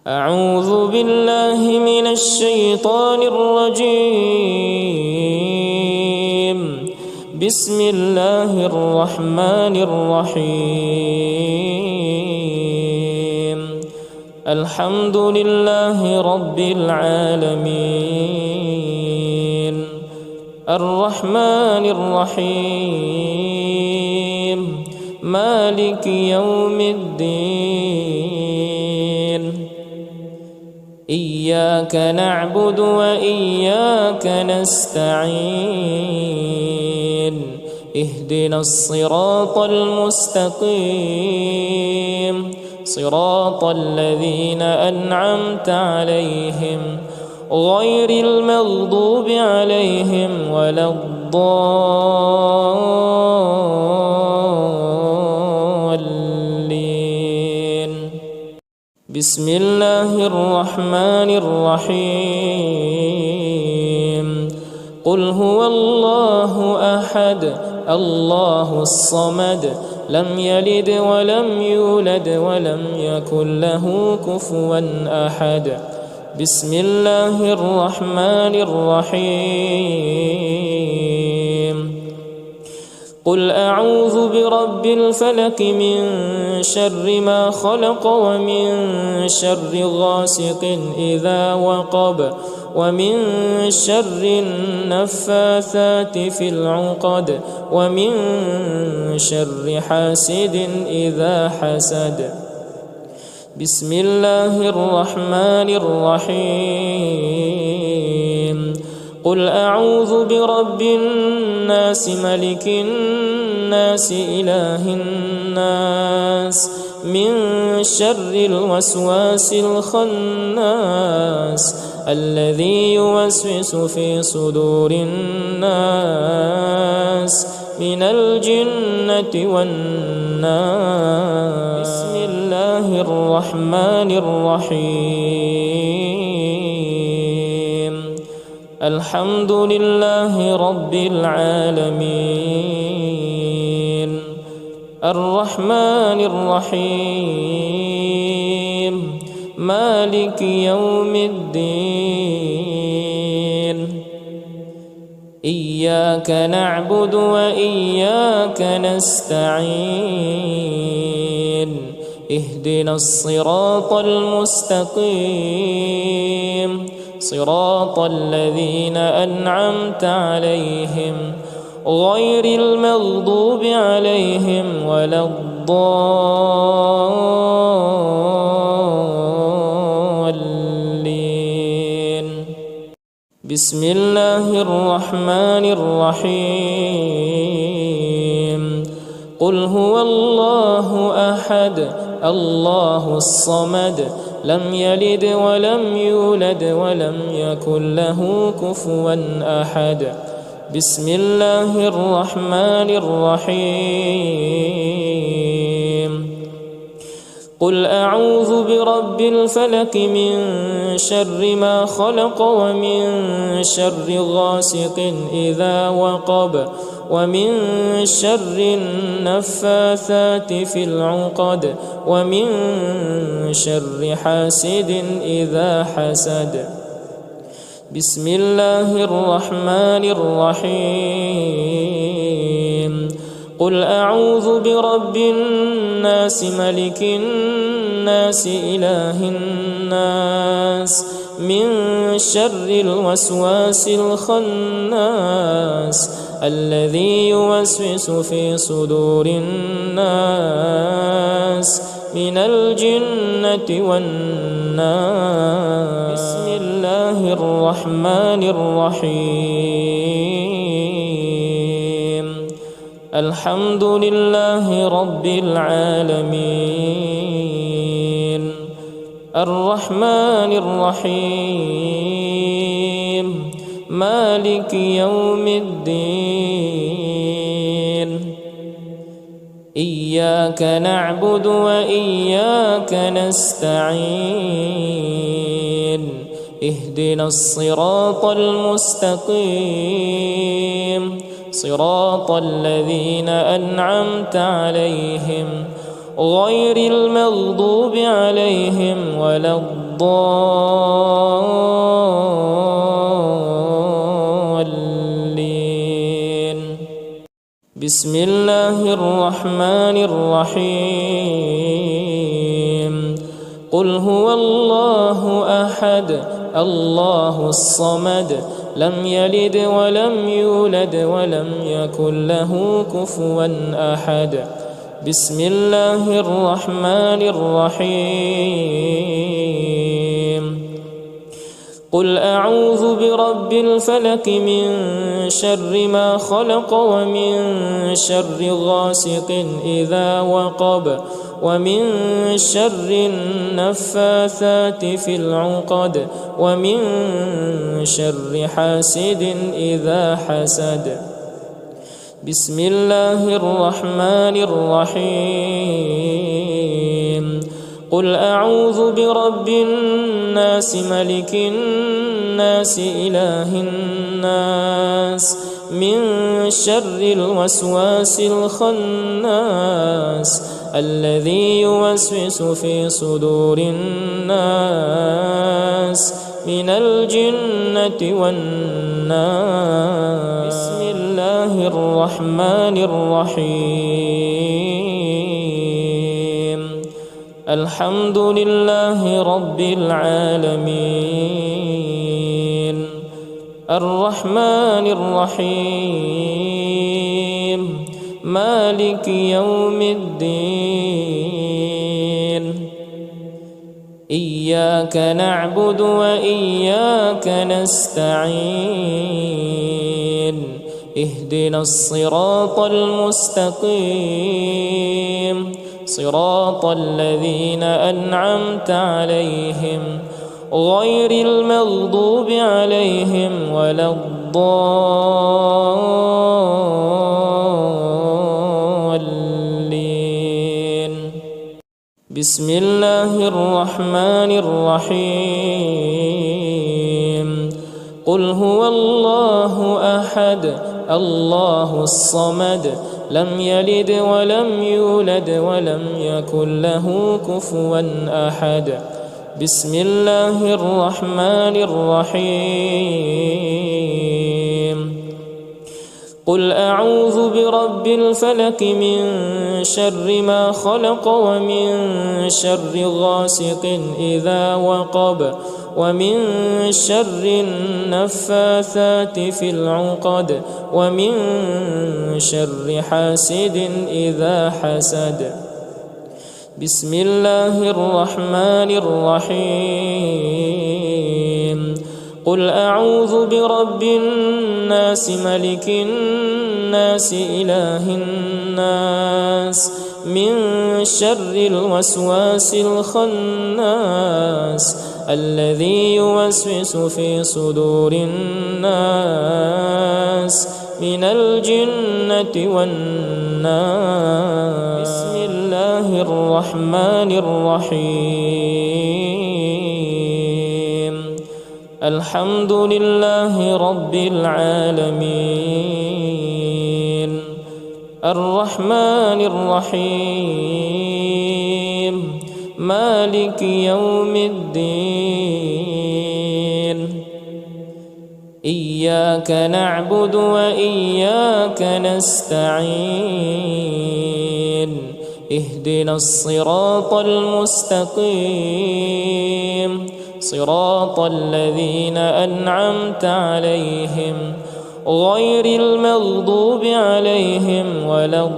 أعوذ بالله من الشيطان الرجيم. بسم الله الرحمن الرحيم. الحمد لله رب العالمين، الرحمن الرحيم، مالك يوم الدين. إياك نعبد وإياك نستعين. اهدنا الصراط المستقيم، صراط الذين أنعمت عليهم غير المغضوب عليهم ولا الضالين. بسم الله الرحمن الرحيم. قل هو الله أحد الله الصمد لم يلد ولم يولد ولم يكن له كفوا أحد. بسم الله الرحمن الرحيم. قل أعوذ برب الفلق من شر ما خلق ومن شر غاسق إذا وقب ومن شر النفاثات في العقد ومن شر حاسد إذا حسد. بسم الله الرحمن الرحيم. قل أعوذ برب الناس ملك الناس إله الناس من شر الوسواس الخناس الذي يوسوس في صدور الناس من الجنة والناس. بسم الله الرحمن الرحيم. الحمد لله رب العالمين، الرحمن الرحيم، مالك يوم الدين. إياك نعبد وإياك نستعين. اهدنا الصراط المستقيم، صراط الذين أنعمت عليهم غير المغضوب عليهم ولا الضالين. بسم الله الرحمن الرحيم. قل هو الله أحد الله الصمد لم يلد ولم يولد ولم يكن له كفوا أحد. بسم الله الرحمن الرحيم. قل أعوذ برب الفلق من شر ما خلق ومن شر غاسق إذا وقب ومن شر النفاثات في العقد ومن شر حاسد إذا حسد. بسم الله الرحمن الرحيم. قل أعوذ برب الناس ملك الناس إله الناس من شر الوسواس الخناس الذي يوسوس في صدور الناس من الجنة والناس. بسم الله الرحمن الرحيم. الحمد لله رب العالمين، الرحمن الرحيم، مالك يوم الدين. إياك نعبد وإياك نستعين. اهدنا الصراط المستقيم، صراط الذين أنعمت عليهم غير المغضوب عليهم ولا الضالين. الضالين. بسم الله الرحمن الرحيم. قل هو الله أحد الله الصمد لم يلد ولم يولد ولم يكن له كفوا أحد. بسم الله الرحمن الرحيم. قل أعوذ برب الفلق من شر ما خلق ومن شر غاسق إذا وقب ومن شر النفاثات في العقد ومن شر حاسد إذا حسد. بسم الله الرحمن الرحيم. قل أعوذ برب الناس ملك الناس إله الناس من شر الوسواس الخناس الذي يوسوس في صدور الناس من الجنة والناس. بسم الله الرحمن الرحيم. الحمد لله رب العالمين الرحمن الرحيم مالك يوم الدين. إياك نعبد وإياك نستعين. اهدنا الصراط المستقيم صراط الذين أنعمت عليهم غير المغضوب عليهم ولا الضالين. بسم الله الرحمن الرحيم. قل هو الله أحد الله الصمد لم يلد ولم يولد ولم يكن له كفوا أحد. بسم الله الرحمن الرحيم. قل أعوذ برب الفلق من شر ما خلق ومن شر غاسق إذا وقب ومن شر النفاثات في العقد ومن شر حاسد إذا حسد. بسم الله الرحمن الرحيم. قل أعوذ برب الناس ملك الناس إله الناس من شر الوسواس الخناس الذي يوسوس في صدور الناس من الجنة والناس. بسم الله الرحمن الرحيم. الحمد لله رب العالمين الرحمن الرحيم مالك يوم الدين. إياك نعبد وإياك نستعين. اهدنا الصراط المستقيم صراط الذين أنعمت عليهم غير المغضوب عليهم ولا الضالين.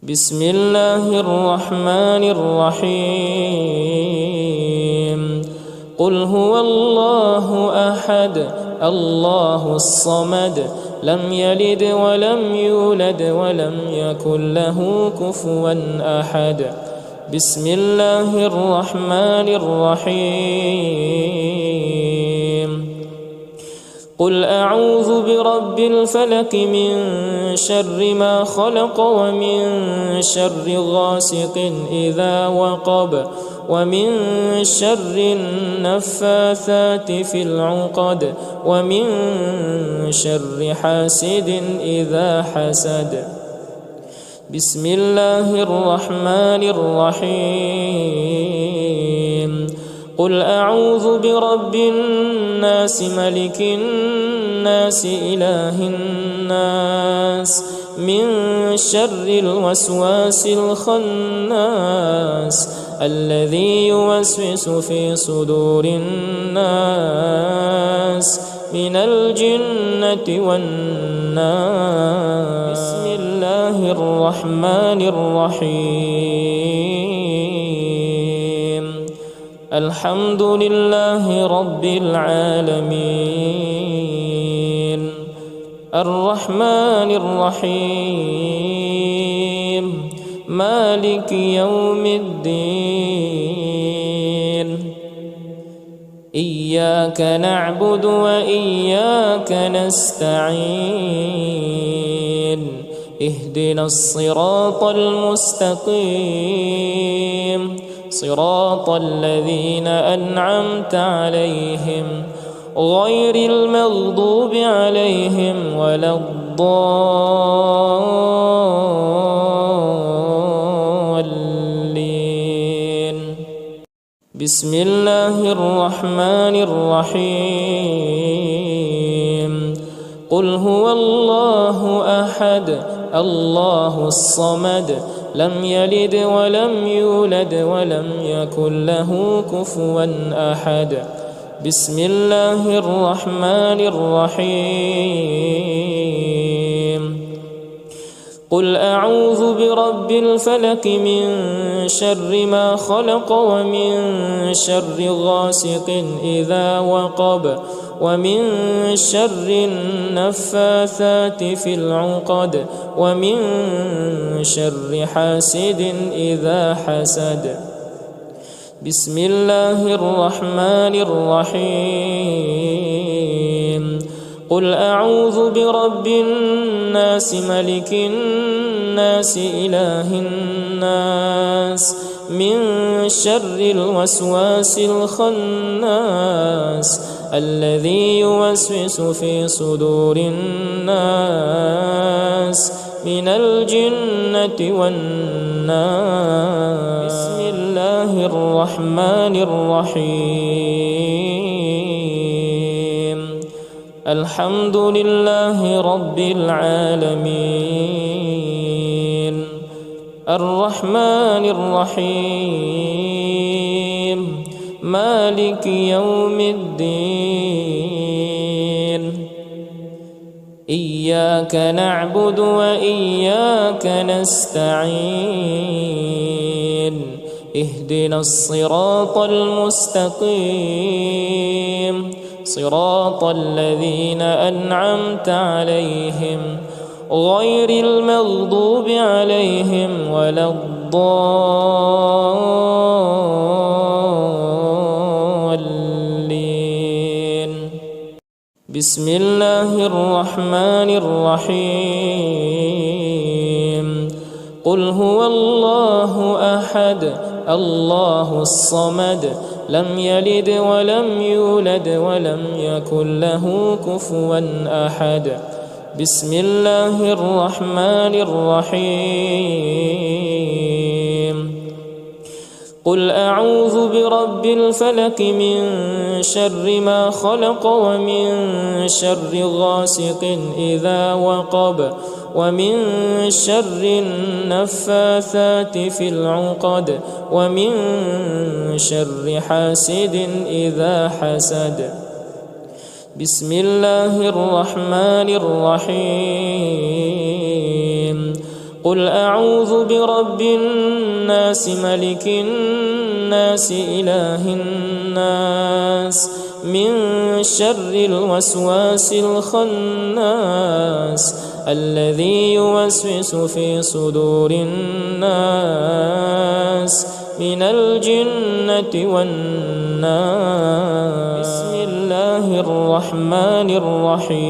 بسم الله الرحمن الرحيم. قل هو الله أحد الله الصمد لم يلد ولم يولد ولم يكن له كفوا أحد. بسم الله الرحمن الرحيم. قل أعوذ برب الفلق من شر ما خلق ومن شر غاسق إذا وقب ومن شر النفاثات في العقد ومن شر حاسد إذا حسد. بسم الله الرحمن الرحيم. قل أعوذ برب الناس ملك الناس إله الناس من شر الوسواس الخناس الذي يوسوس في صدور الناس من الجنة والناس. بسم الله الرحمن الرحيم. الحمد لله رب العالمين الرحمن الرحيم مالك يوم الدين. إياك نعبد وإياك نستعين. اهدنا الصراط المستقيم صراط الذين أنعمت عليهم غير المغضوب عليهم ولا الضالين. بسم الله الرحمن الرحيم. قل هو الله أحد الله الصمد لم يلد ولم يولد ولم يكن له كفوا أحد. بسم الله الرحمن الرحيم. قل أعوذ برب الفلق من شر ما خلق ومن شر غاسق إذا وقب ومن شر النفاثات في العقد ومن شر حاسد إذا حسد. بسم الله الرحمن الرحيم. قل أعوذ برب الناس ملك الناس إله الناس من شر الوسواس الخناس الذي يوسوس في صدور الناس من الجنة والناس. بسم الله الرحمن الرحيم. الحمد لله رب العالمين الرحمن الرحيم مالك يوم الدين. إياك نعبد وإياك نستعين. اهدنا الصراط المستقيم صراط الذين أنعمت عليهم غير المغضوب عليهم ولا الضالين. بسم الله الرحمن الرحيم. قل هو الله أحد الله الصمد لم يلد ولم يولد ولم يكن له كفوا أحد. بسم الله الرحمن الرحيم. قل أعوذ برب الفلق من شر ما خلق ومن شر غاسق إذا وقب ومن شر النفاثات في العقد ومن شر حاسد إذا حسد. بسم الله الرحمن الرحيم. قل أعوذ برب الناس ملك الناس إله الناس من شر الوسواس الخناس الذي يوسوس في صدور الناس من الجنة والناس. بسم الله الرحمن الرحيم.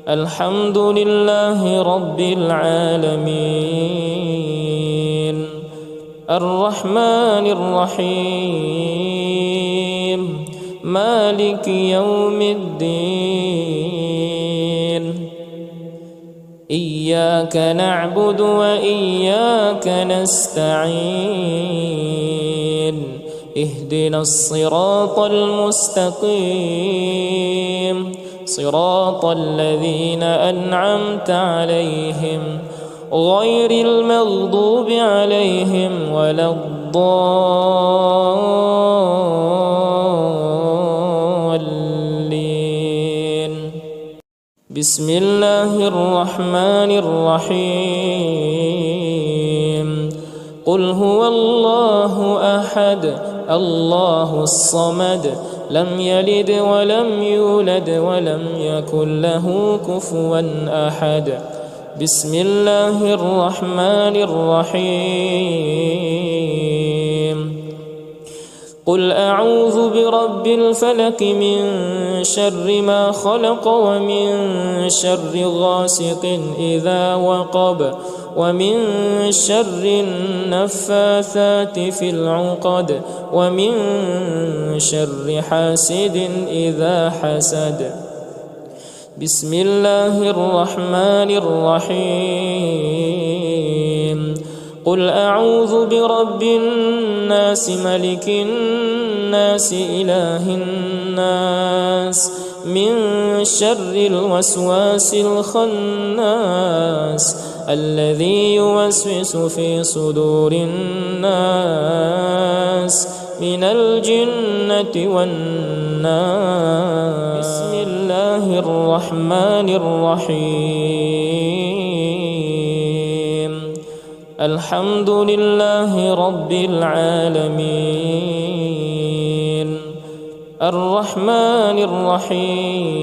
الحمد لله رب العالمين الرحمن الرحيم مالك يوم الدين إياك نعبد وإياك نستعين اهدنا الصراط المستقيم صراط الذين أنعمت عليهم غير المغضوب عليهم ولا الضالين. بسم الله الرحمن الرحيم قل هو الله أحد الله الصمد لم يلد ولم يولد ولم يكن له كفوا أحد. بسم الله الرحمن الرحيم قل أعوذ برب الفلق من شر ما خلق ومن شر غاسق إذا وقب ومن شر النفاثات في العقد ومن شر حاسد إذا حسد. بسم الله الرحمن الرحيم قل أعوذ برب الناس ملك الناس إله الناس من شر الوسواس الخناس الذي يوسوس في صدور الناس من الجنة والناس. بسم الله الرحمن الرحيم الحمد لله رب العالمين الرحمن الرحيم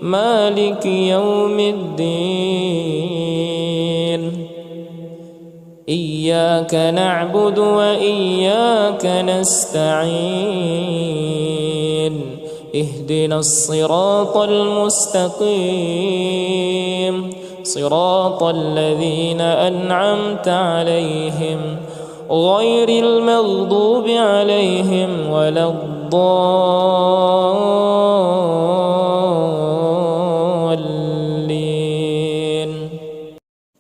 مالك يوم الدين إياك نعبد وإياك نستعين اهدنا الصراط المستقيم صراط الذين أنعمت عليهم غير المغضوب عليهم ولا الضالين.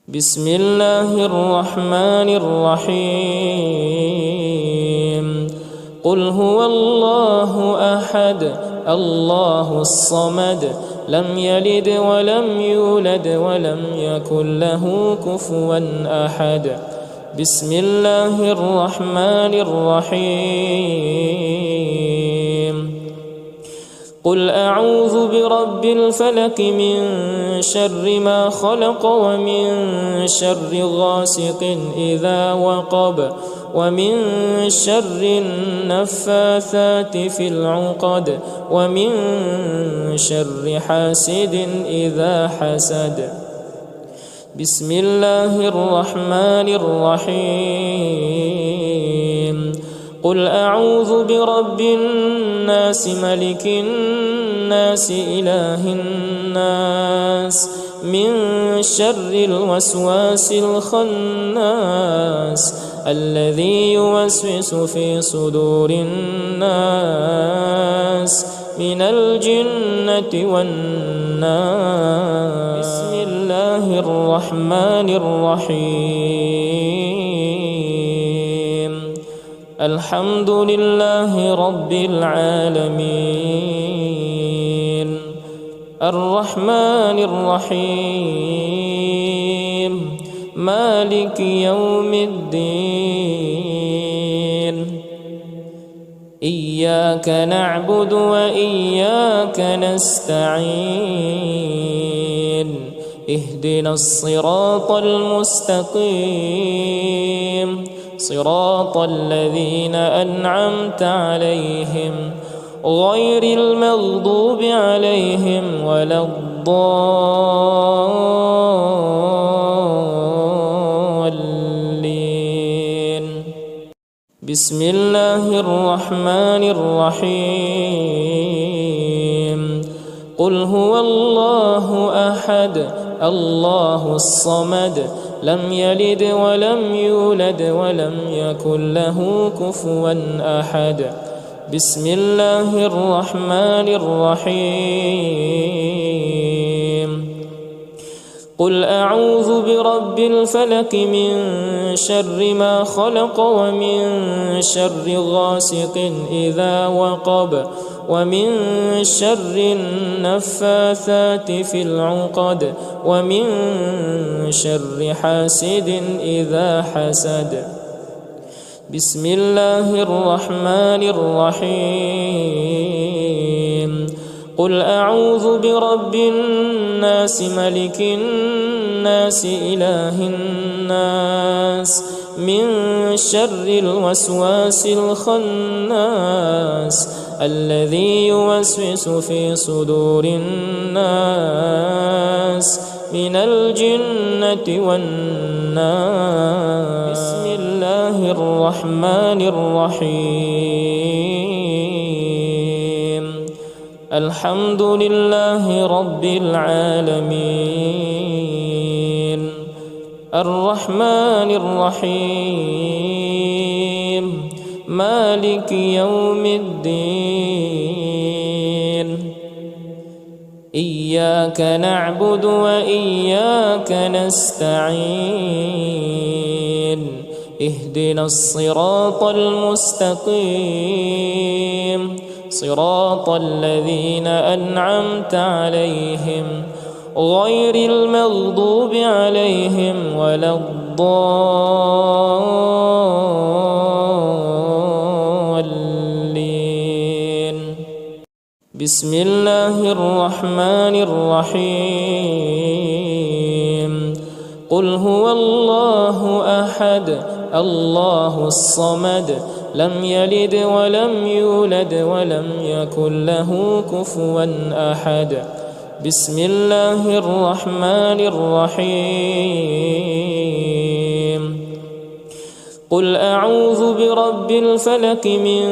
بسم الله الرحمن الرحيم قل هو الله أحد الله الصمد لم يلد ولم يولد ولم يكن له كفوا أحد. بسم الله الرحمن الرحيم قل أعوذ برب الفلق من شر ما خلق ومن شر غاسق إذا وقب ومن شر النفاثات في العقد ومن شر حاسد إذا حسد. بسم الله الرحمن الرحيم قل أعوذ برب الناس ملك الناس إله الناس من شر الوسواس الخناس الذي يوسوس في صدور الناس من الجنة والناس. بسم الله الرحمن الرحيم الحمد لله رب العالمين الرحمن الرحيم مالك يوم الدين إياك نعبد وإياك نستعين اهدنا الصراط المستقيم صراط الذين أنعمت عليهم غير المغضوب عليهم ولا الضالين. بسم الله الرحمن الرحيم قل هو الله أحد الله الصمد لم يلد ولم يولد ولم يكن له كفوا أحد. بسم الله الرحمن الرحيم. قل أعوذ برب الفلق من شر ما خلق ومن شر غاسق إذا وقب ومن شر النفاثات في العقد ومن شر حاسد إذا حسد. بسم الله الرحمن الرحيم. قل أعوذ برب الناس ملك الناس إله الناس من شر الوسواس الخناس الذي يوسوس في صدور الناس من الجنة والناس. بسم الله الرحمن الرحيم. الحمد لله رب العالمين الرحمن الرحيم مالك يوم الدين. إياك نعبد وإياك نستعين. اهدنا الصراط المستقيم صراط الذين أنعمت عليهم غير المغضوب عليهم ولا الضالين. بسم الله الرحمن الرحيم. قل هو الله أحد الله الصمد لم يلد ولم يولد ولم يكن له كفوا أحد. بسم الله الرحمن الرحيم. قل أعوذ برب الفلق من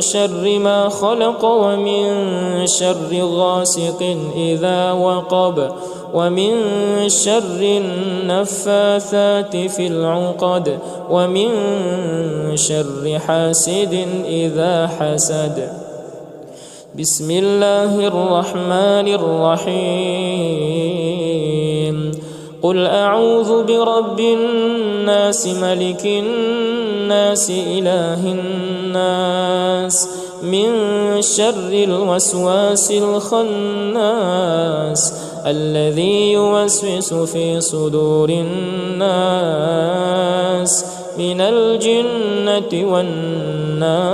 شر ما خلق ومن شر غاسق إذا وقب ومن شر النفاثات في العقد ومن شر حاسد إذا حسد. بسم الله الرحمن الرحيم. قل أعوذ برب الناس ملك الناس إله الناس من شر الوسواس الخناس الذي يوسوس في صدور الناس من الجنة والناس.